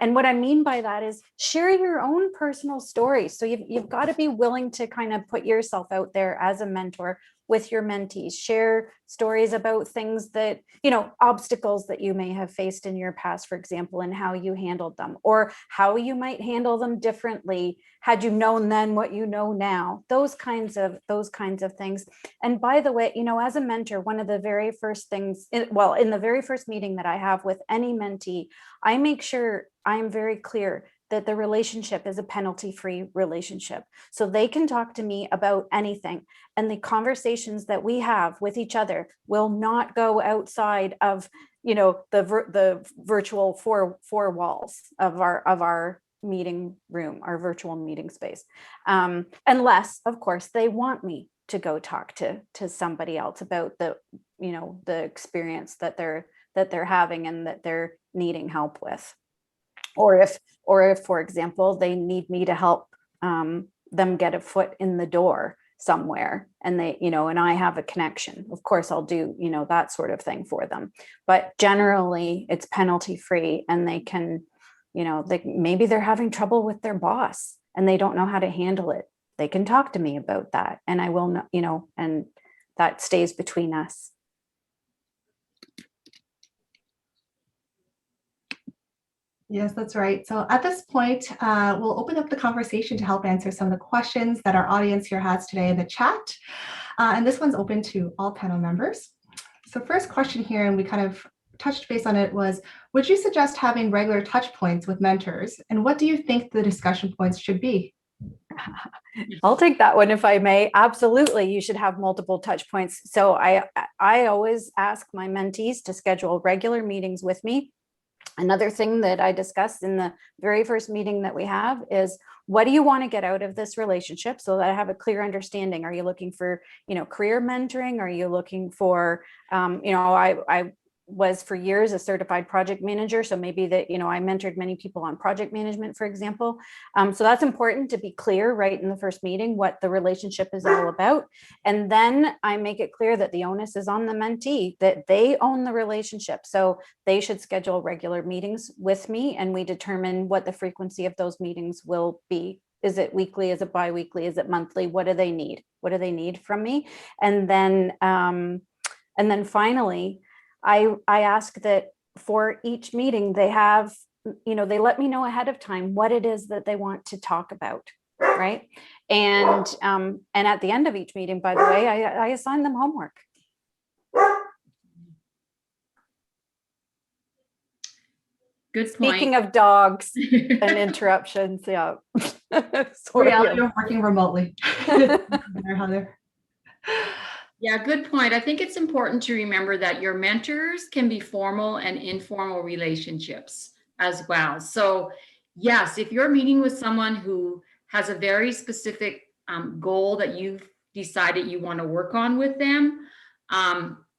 S2: And what I mean by that is share your own personal story. So you've got to be willing to kind of put yourself out there as a mentor with your mentees, share stories about things that, obstacles that you may have faced in your past, for example, and how you handled them, or how you might handle them differently had you known then what you know now, those kinds of things. And by the way, as a mentor, one of the very first things, in the very first meeting that I have with any mentee, I make sure I'm very clear that the relationship is a penalty-free relationship. So they can talk to me about anything. And the conversations that we have with each other will not go outside of, the virtual four walls of our meeting room, our virtual meeting space. Unless, of course, they want me to go talk to somebody else about the experience that they're having and that they're needing help with. Or if, for example, they need me to help them get a foot in the door somewhere, and they, and I have a connection, of course, I'll do, that sort of thing for them. But generally, it's penalty free, and they can, maybe they're having trouble with their boss and they don't know how to handle it. They can talk to me about that, and I will not, and that stays between us.
S1: Yes, that's right. So at this point, we'll open up the conversation to help answer some of the questions that our audience here has today in the chat. And this one's open to all panel members. So first question here, and we kind of touched base on it, was, would you suggest having regular touch points with mentors? And what do you think the discussion points should be?
S2: I'll take that one if I may. Absolutely, you should have multiple touch points. So I always ask my mentees to schedule regular meetings with me. Another thing that I discussed in the very first meeting that we have is, what do you want to get out of this relationship, so that I have a clear understanding? Are you looking for, career mentoring? Are you looking for, I was for years a certified project manager. So maybe that, I mentored many people on project management, for example. So that's important to be clear right in the first meeting, what the relationship is all about. And then I make it clear that the onus is on the mentee, that they own the relationship. So they should schedule regular meetings with me, and we determine what the frequency of those meetings will be. Is it weekly? Is it bi-weekly? Is it monthly? What do they need? What do they need from me? And then finally, I ask that for each meeting they have, they let me know ahead of time what it is that they want to talk about, right? And at the end of each meeting, by the way, I assign them homework.
S5: Good point.
S2: Speaking of dogs and interruptions, yeah.
S1: Reality of working remotely. Heather.
S5: Yeah, good point. I think it's important to remember that your mentors can be formal and informal relationships as well. So yes, if you're meeting with someone who has a very specific goal that you've decided you want to work on with them,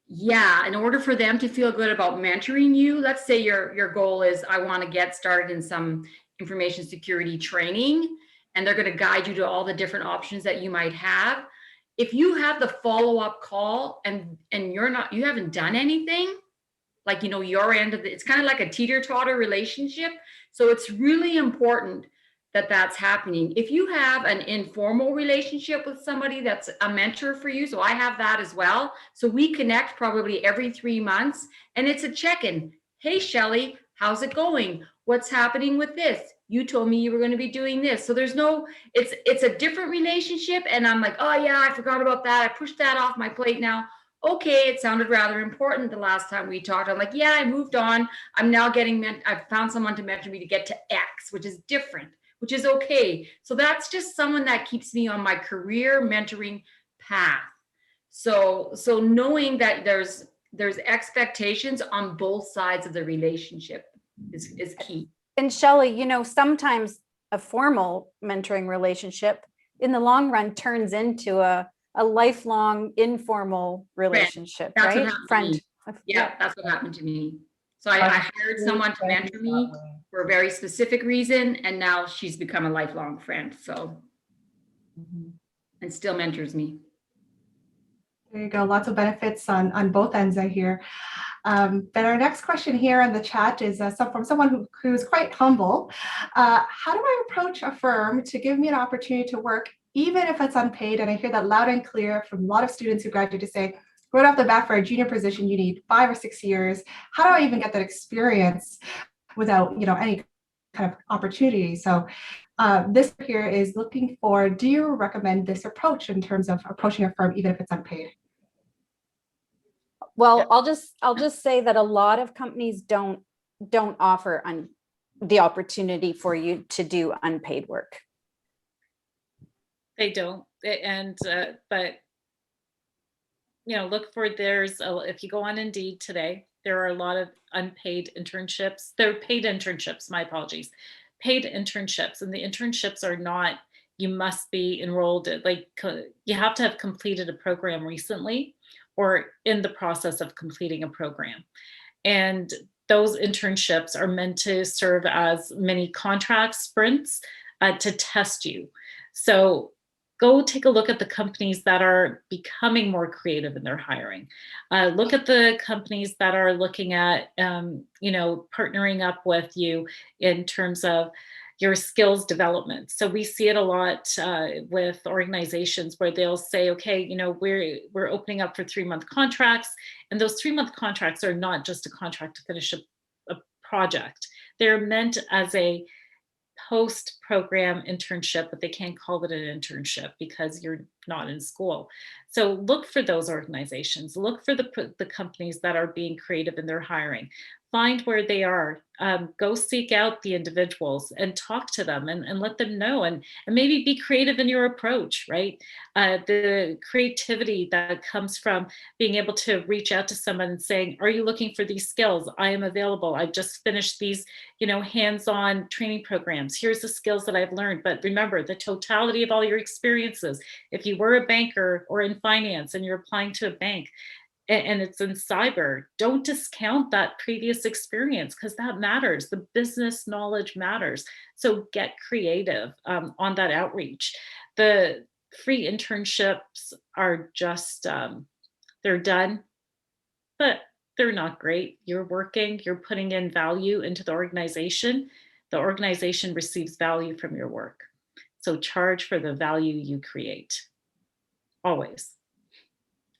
S5: yeah, in order for them to feel good about mentoring you, let's say your goal is, I want to get started in some information security training, and they're going to guide you to all the different options that you might have. If you have the follow-up call and you haven't done anything, like, your end of it's kind of like a teeter-totter relationship. So it's really important that that's happening. If you have an informal relationship with somebody that's a mentor for you, so I have that as well. So we connect probably every 3 months, and it's a check-in. Hey, Shelley, how's it going? What's happening with this? You told me you were going to be doing this. So there's no, it's a different relationship. And I'm like, oh yeah, I forgot about that. I pushed that off my plate now. Okay, it sounded rather important the last time we talked. I'm like, yeah, I moved on. I'm now I've found someone to mentor me to get to X, which is different, which is okay. So that's just someone that keeps me on my career mentoring path. So knowing that there's expectations on both sides of the relationship is key.
S2: And Shelley, sometimes a formal mentoring relationship in the long run turns into a lifelong informal relationship,
S5: That's
S2: right?
S5: what happened
S2: Friend.
S5: to me. Yeah, that's what happened to me. So I hired someone to mentor me for a very specific reason, and now she's become a lifelong friend. So, and still mentors me.
S1: There you go. Lots of benefits on both ends, I hear. But our next question here in the chat is from someone who's quite humble. How do I approach a firm to give me an opportunity to work, even if it's unpaid? And I hear that loud and clear from a lot of students who graduate to say, right off the bat, for a junior position, you need 5 or 6 years. How do I even get that experience without, any kind of opportunity? So this here is looking for, do you recommend this approach in terms of approaching a firm, even if it's unpaid?
S2: Well, I'll just say that a lot of companies don't offer the opportunity for you to do unpaid work.
S3: They don't, and but look for if you go on Indeed today, there are a lot of unpaid internships. They're paid internships. My apologies, paid internships, and the internships are not. You must be enrolled. You have to have completed a program recently, or in the process of completing a program. And those internships are meant to serve as mini contract sprints to test you. So go take a look at the companies that are becoming more creative in their hiring. Look at the companies that are looking at, partnering up with you in terms of your skills development. So we see it a lot with organizations where they'll say, okay, we're opening up for 3-month contracts, and those 3-month contracts are not just a contract to finish a project. They're meant as a post-program internship, but they can't call it an internship because you're not in school. So look for those organizations. Look for the companies that are being creative in their hiring. Find where they are. Go seek out the individuals and talk to them and let them know, and maybe be creative in your approach, right? The creativity that comes from being able to reach out to someone and saying, are you looking for these skills? I am available. I've just finished these, hands-on training programs. Here's the skills that I've learned. But remember, the totality of all your experiences. If you were a banker or in finance and you're applying to a bank, and it's in cyber, don't discount that previous experience, because that matters. The business knowledge matters. So get creative on that outreach. The free internships are just, they're done, but they're not great. You're working, you're putting in value into the organization. The organization receives value from your work. So charge for the value you create, always.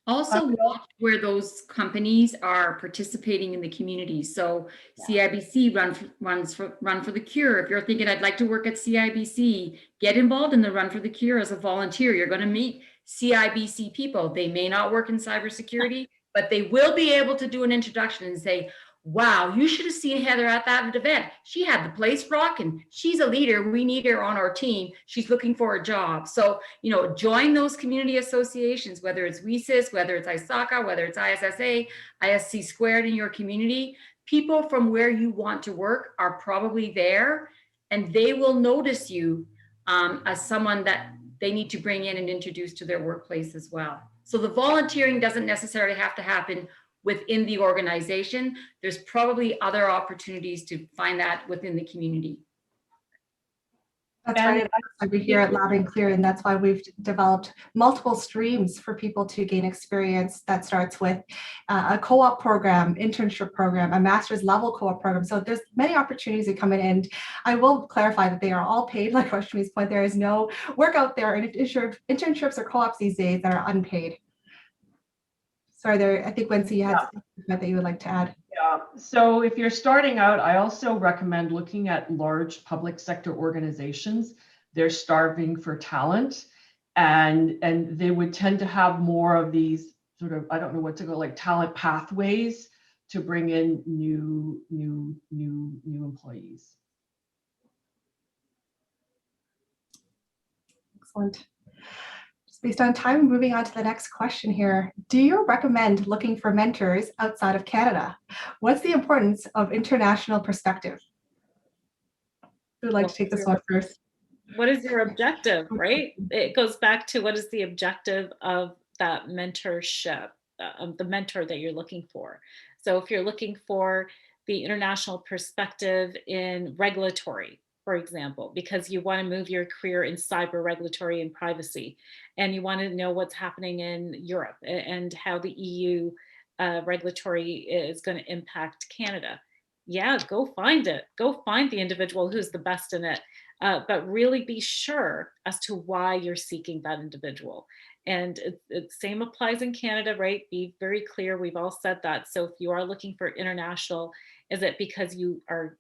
S5: Also watch where those companies are participating in the community. So CIBC Run for the Cure. If you're thinking, I'd like to work at CIBC, get involved in the Run for the Cure as a volunteer. You're going to meet CIBC people. They may not work in cybersecurity, but they will be able to do an introduction and say, wow, you should have seen Heather at that event. She had the place rocking. She's a leader. We need her on our team. She's looking for a job. So, join those community associations, whether it's WESIS, whether it's ISACA, whether it's ISSA, ISC squared in your community. People from where you want to work are probably there, and they will notice you as someone that they need to bring in and introduce to their workplace as well. So the volunteering doesn't necessarily have to happen within the organization. There's probably other opportunities to find that within the community.
S1: That's right. That's why we hear it loud and clear, and that's why we've developed multiple streams for people to gain experience. That starts with a co-op program, internship program, a master's level co-op program. So there's many opportunities that come in, and I will clarify that they are all paid. Like Rushmi's point, there is no work out there in internships or co-ops these days that are unpaid. Sorry, I think Wency, you had something that you would like to add.
S4: Yeah, so if you're starting out, I also recommend looking at large public sector organizations. They're starving for talent, and they would tend to have more of these sort of, I don't know what to go, like talent pathways to bring in new employees.
S1: Excellent. Based on time, moving on to the next question here. Do you recommend looking for mentors outside of Canada? What's the importance of international perspective? Who would like to take this one first?
S3: What is your objective, right? It goes back to what is the objective of that mentorship, the mentor that you're looking for. So if you're looking for the international perspective in regulatory, for example, because you want to move your career in cyber regulatory and privacy, and you want to know what's happening in Europe and how the EU regulatory is going to impact Canada. Yeah, go find it. Go find the individual who's the best in it, but really be sure as to why you're seeking that individual. And it same applies in Canada, right? Be very clear. We've all said that. So if you are looking for international, is it because you are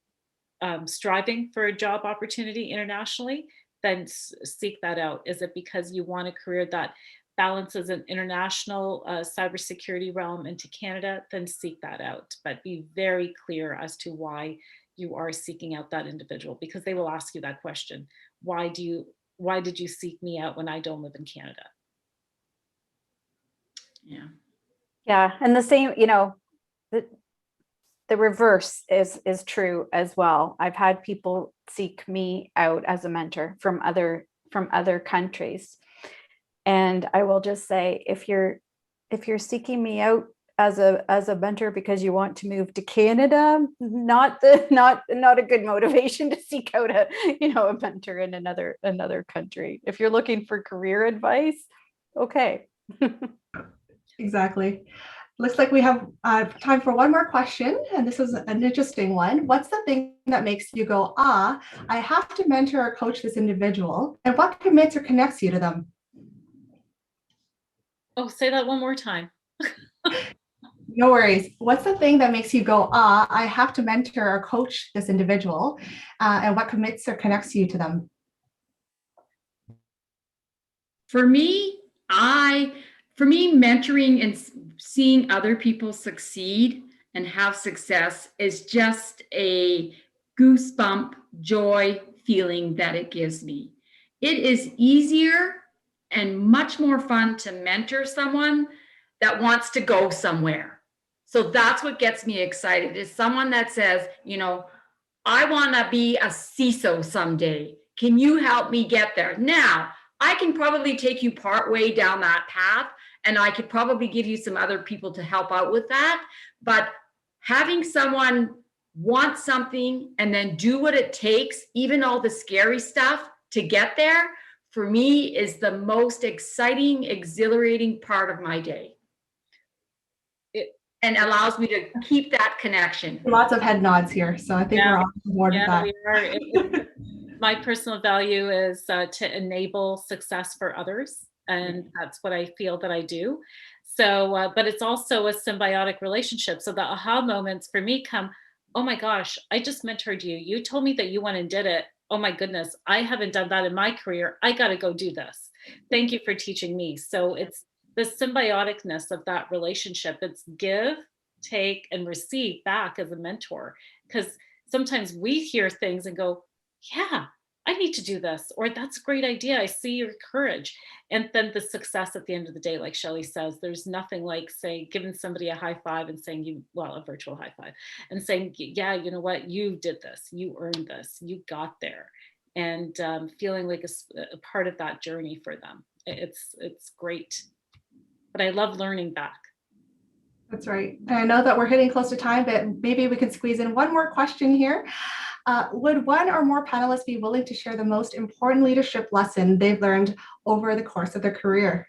S3: striving for a job opportunity internationally, then seek that out. Is it because you want a career that balances an international cybersecurity realm into Canada, then seek that out. But be very clear as to why you are seeking out that individual, because they will ask you that question. Why did you seek me out when I don't live in Canada?
S5: Yeah.
S2: Yeah, and the same, the reverse is true as well. I've had people seek me out as a mentor from other countries. And I will just say, if you're seeking me out as a mentor because you want to move to Canada, not a good motivation to seek out a mentor in another country. If you're looking for career advice, okay.
S1: Exactly. Looks like we have time for one more question, and this is an interesting one. What's the thing that makes you go, I have to mentor or coach this individual, and what commits or connects you to them?
S3: Oh, say that one more time.
S1: No worries. What's the thing that makes you go, I have to mentor or coach this individual, and what commits or connects you to them?
S5: For me, mentoring and seeing other people succeed and have success is just a goosebump joy feeling that it gives me. It is easier and much more fun to mentor someone that wants to go somewhere. So that's what gets me excited, is someone that says, I want to be a CISO someday. Can you help me get there? Now, I can probably take you part way down that path, and I could probably give you some other people to help out with that. But having someone want something and then do what it takes, even all the scary stuff to get there, for me is the most exciting, exhilarating part of my day. And allows me to keep that connection.
S1: Lots of head nods here, so I think we're on board with that.
S3: We are. My personal value is to enable success for others, and that's what I feel that I do. So, but it's also a symbiotic relationship. So the aha moments for me come, oh my gosh, I just mentored you. You told me that you went and did it. Oh my goodness, I haven't done that in my career. I got to go do this. Thank you for teaching me. So it's the symbioticness of that relationship. It's give, take, and receive back as a mentor. Because sometimes we hear things and go, yeah, I need to do this, or that's a great idea. I see your courage. And then the success at the end of the day, like Shelley says, there's nothing like, say, giving somebody a high five and saying a virtual high five, and saying, yeah, you know what, you did this, you earned this, you got there, and feeling like a part of that journey for them. It's great. but I love learning back.
S1: That's right. And I know that we're hitting close to time, but maybe we can squeeze in one more question here. Would one or more panelists be willing to share the most important leadership lesson they've learned over the course of their career?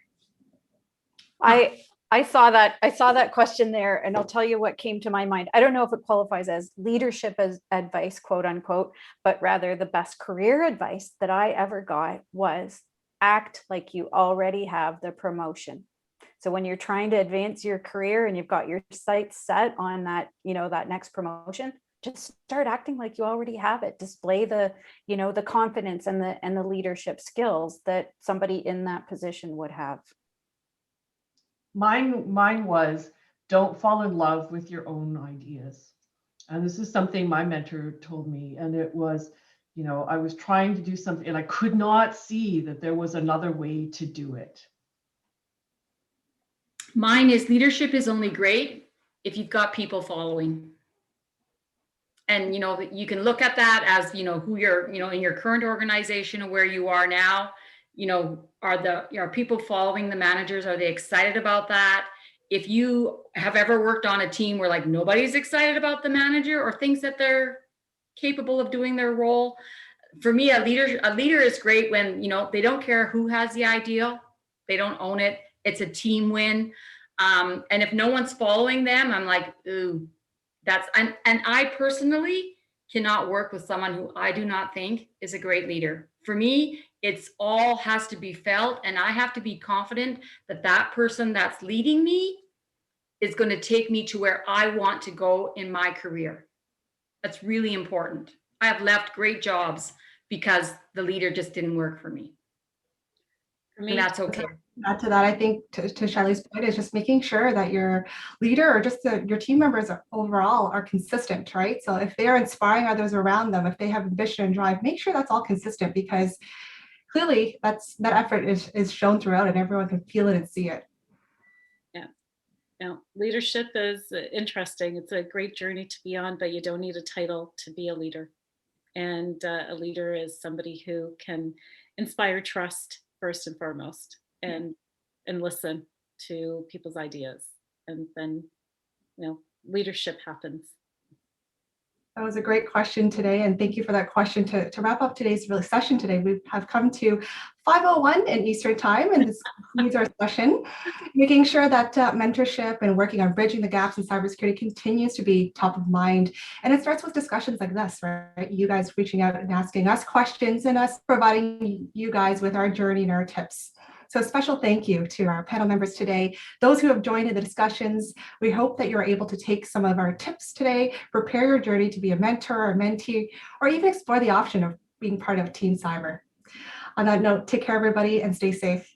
S2: I saw that question there, and I'll tell you what came to my mind. I don't know if it qualifies as leadership as advice, quote unquote, but rather the best career advice that I ever got was act like you already have the promotion. So when you're trying to advance your career and you've got your sights set on that, that next promotion, just start acting like you already have it. Display the, the confidence and the leadership skills that somebody in that position would have.
S4: Mine was, don't fall in love with your own ideas. And this is something my mentor told me. And it was, I was trying to do something and I could not see that there was another way to do it.
S5: Mine is, leadership is only great if you've got people following. And, you can look at that as, who you're, in your current organization or where you are now, are people following the managers? Are they excited about that? If you have ever worked on a team where like nobody's excited about the manager or thinks that they're capable of doing their role, for me, a leader is great when, they don't care who has the idea, they don't own it. It's a team win. And if no one's following them, I'm like, ooh, and I personally cannot work with someone who I do not think is a great leader. For me, it's all has to be felt, and I have to be confident that that person that's leading me is going to take me to where I want to go in my career. That's really important. I have left great jobs because the leader just didn't work for me. And that's okay.
S1: Add to that, I think to Shelley's point is just making sure that your leader or just your team members overall are consistent, right? So if they are inspiring others around them, if they have ambition and drive, make sure that's all consistent, because clearly that effort is shown throughout and everyone can feel it and see it.
S3: Yeah. Now, leadership is interesting. It's a great journey to be on, but you don't need a title to be a leader. And a leader is somebody who can inspire trust first and foremost, and listen to people's ideas, and then leadership happens.
S1: That was a great question today, and thank you for that question. To wrap up today's session today, we have come to 5:01 in Eastern Time, and this concludes our session. Making sure that mentorship and working on bridging the gaps in cybersecurity continues to be top of mind, and it starts with discussions like this, right? You guys reaching out and asking us questions, and us providing you guys with our journey and our tips. So a special thank you to our panel members today, those who have joined in the discussions. We hope that you're able to take some of our tips today, prepare your journey to be a mentor or mentee, or even explore the option of being part of Team Cyber. On that note, take care, everybody, and stay safe.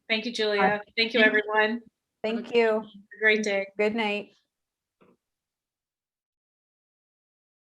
S3: Thank you, Julia. Thank you, everyone.
S2: Thank you.
S3: Have a great day.
S2: Good night.